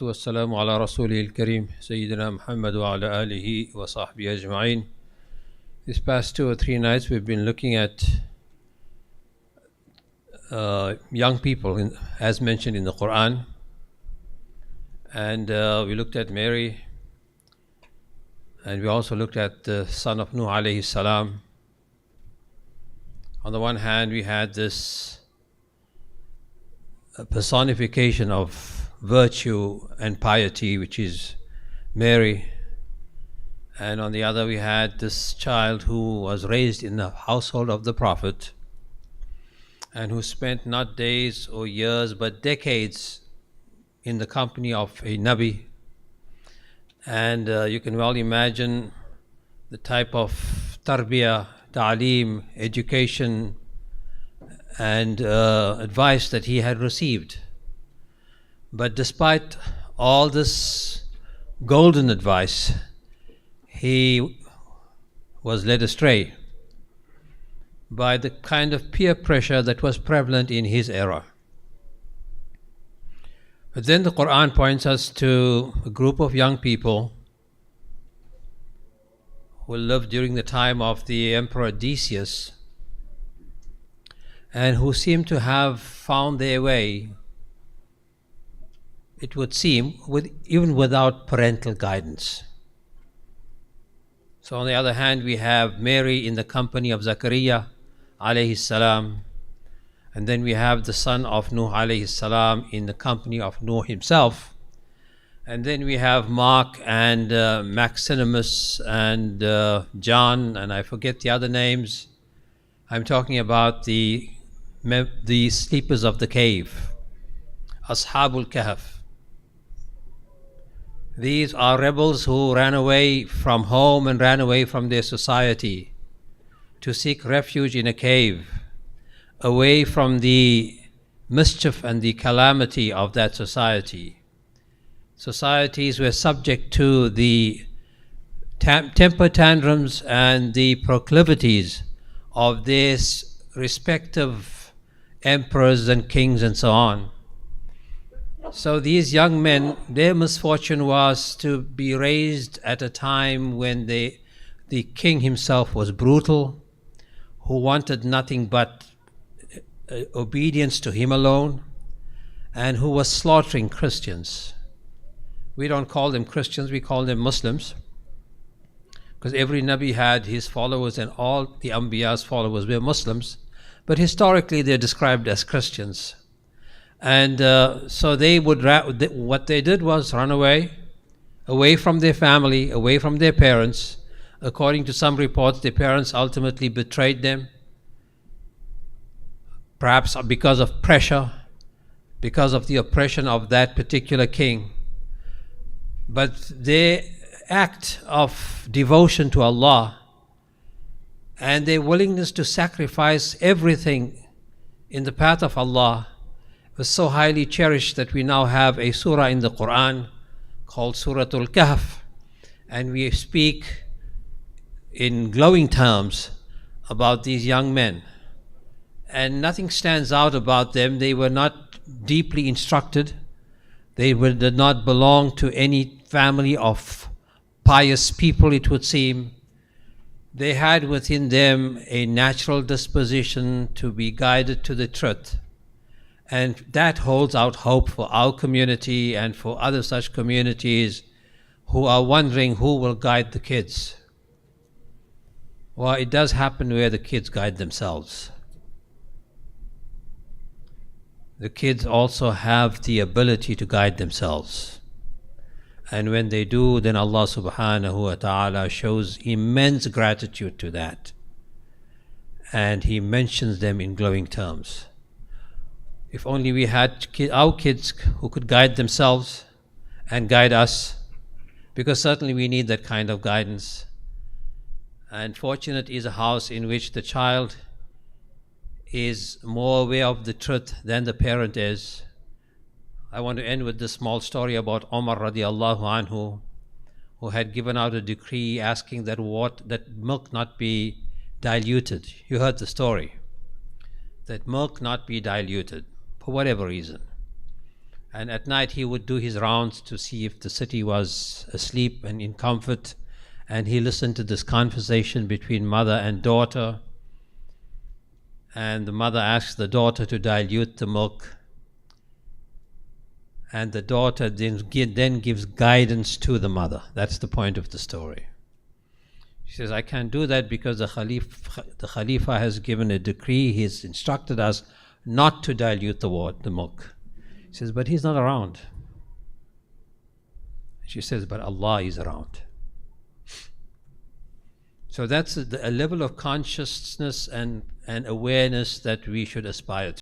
والسلام على رسوله الكريم سيدنا محمد وعلى آله وصحبه أجمعين. These past 2 or 3 nights we've been looking at young people as mentioned in the Quran, and we looked at Mary, and we also looked at the son of Nuh alayhi salam. On the one hand, we had this personification of virtue and piety, which is Mary, and on the other we had this child who was raised in the household of the Prophet and who spent not days or years but decades in the company of a Nabi. And you can well imagine the type of tarbiyah, ta'aleem, education and advice that he had received. But despite all this golden advice, he was led astray by the kind of peer pressure that was prevalent in his era. But then the Quran points us to a group of young people who lived during the time of the Emperor Decius and who seem to have found their way, it would seem, even without parental guidance. So on the other hand, we have Mary in the company of Zakaria alayhi salam, and then we have the son of Nuh alayhi salam in the company of Nuh himself, and then we have Mark and Maximus and John, and I forget the other names. I'm talking about the sleepers of the cave, Ashabul Kahf. These are rebels who ran away from home and ran away from their society to seek refuge in a cave, away from the mischief and the calamity of that society. Societies were subject to the temper tantrums and the proclivities of their respective emperors and kings and so on. So these young men, their misfortune was to be raised at a time when the king himself was brutal, who wanted nothing but obedience to him alone, and who was slaughtering Christians. We don't call them Christians, we call them Muslims, because every Nabi had his followers and all the Anbiya's followers were Muslims, but historically they're described as Christians. And so they would, what they did was run away from their family, away from their parents. According to some reports, their parents ultimately betrayed them, perhaps because of pressure, because of the oppression of that particular king. But their act of devotion to Allah and their willingness to sacrifice everything in the path of Allah was so highly cherished that we now have a surah in the Quran called Suratul Kahf, and we speak in glowing terms about these young men, and nothing stands out about them. They were not deeply instructed, they did not belong to any family of pious people, it would seem. They had within them a natural disposition to be guided to the truth. And that holds out hope for our community and for other such communities who are wondering who will guide the kids. Well, it does happen where the kids guide themselves. The kids also have the ability to guide themselves. And when they do, then Allah subhanahu wa ta'ala shows immense gratitude to that. And He mentions them in glowing terms. If only we had our kids who could guide themselves and guide us, because certainly we need that kind of guidance. And fortunate is a house in which the child is more aware of the truth than the parent is. I want to end with this small story about Umar radiallahu anhu, who had given out a decree asking that milk not be diluted. You heard the story. That milk not be diluted for whatever reason. And at night he would do his rounds to see if the city was asleep and in comfort. And he listened to this conversation between mother and daughter. And the mother asks the daughter to dilute the milk. And the daughter then gives guidance to the mother. That's the point of the story. She says, I can't do that because the Khalifa has given a decree. He's instructed us not to dilute the milk. He says, but he's not around. She says, but Allah is around. So that's a level of consciousness and awareness that we should aspire to.